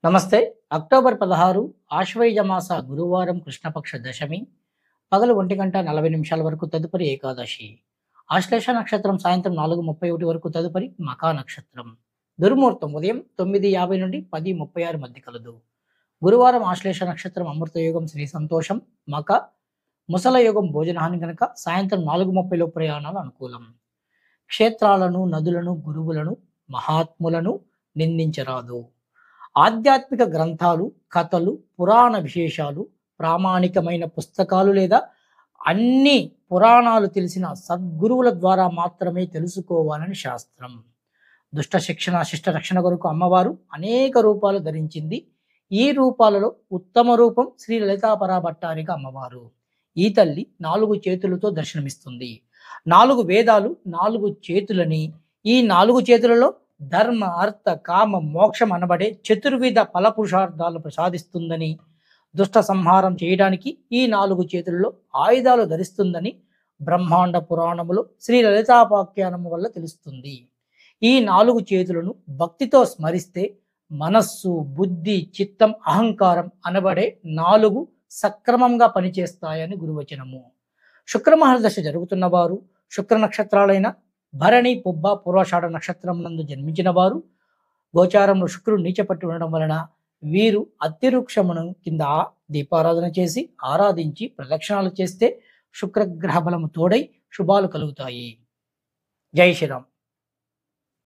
నమస్తే. అక్టోబర్ 16 ఆశ్వయుజ మాస గురువారం కృష్ణపక్ష దశమి. పగలు 1:40 వరకు తదుపరి ఏకాదశి. ఆశ్లేష నక్షత్రం సాయంత్రం 4:31 వరకు తదుపరి మకా నక్షత్రం. దుర్ముహూర్తం ఉదయం 9:50 నుండి 10:36 మధ్య కలదు. గురువారం ఆశ్లేష నక్షత్రం అమృత యోగం శ్రీ సంతోషం మక, ముసల యోగం భోజనహాని కనుక సాయంత్రం 4:30 ప్రయాణాలు అనుకూలం. క్షేత్రాలను, నదులను, గురువులను, మహాత్ములను నిందించరాదు. ఆధ్యాత్మిక గ్రంథాలు, కథలు, పురాణ విశేషాలు, ప్రామాణికమైన పుస్తకాలు లేదా అన్ని పురాణాలు తెలిసిన సద్గురువుల ద్వారా మాత్రమే తెలుసుకోవాలని శాస్త్రం. దుష్ట శిక్షణ, శిష్ట రక్షణ కొరకు అమ్మవారు అనేక రూపాలు ధరించింది. ఈ రూపాలలో ఉత్తమ రూపం శ్రీ లలితాపరా భట్టారిక అమ్మవారు. ఈ తల్లి 4 చేతులతో దర్శనమిస్తుంది. 4 వేదాలు 4 చేతులని, ఈ 4 చేతులలో ధర్మ, అర్థ, కామ, మోక్షం అనబడే చతుర్విధ ఫలపురుషార్థాలు ప్రసాదిస్తుందని, దుష్ట సంహారం చేయడానికి ఈ 4 చేతుల్లో ఆయుధాలు ధరిస్తుందని బ్రహ్మాండ పురాణములో శ్రీ లలితాపాఖ్యానము వల్ల తెలుస్తుంది. ఈ 4 చేతులను భక్తితో స్మరిస్తే మనస్సు, బుద్ధి, చిత్తం, అహంకారం అనబడే 4 సక్రమంగా పనిచేస్తాయని గురువచనము. శుక్రమహర్దశ జరుగుతున్న వారు, శుక్ర నక్షత్రాలైన భరణి, పుబ్బ, పూర్వాషాఢ నక్షత్రం నందు జన్మించిన వారు గోచారంలో శుక్రుడు నీచపట్టి ఉండడం వలన వీరు అత్తివృక్షమును కింద దీపారాధన చేసి ఆరాధించి ప్రదక్షిణాలు చేస్తే శుక్రగ్రహ బలము తోడై శుభాలు కలుగుతాయి. జై శ్రీరామ్.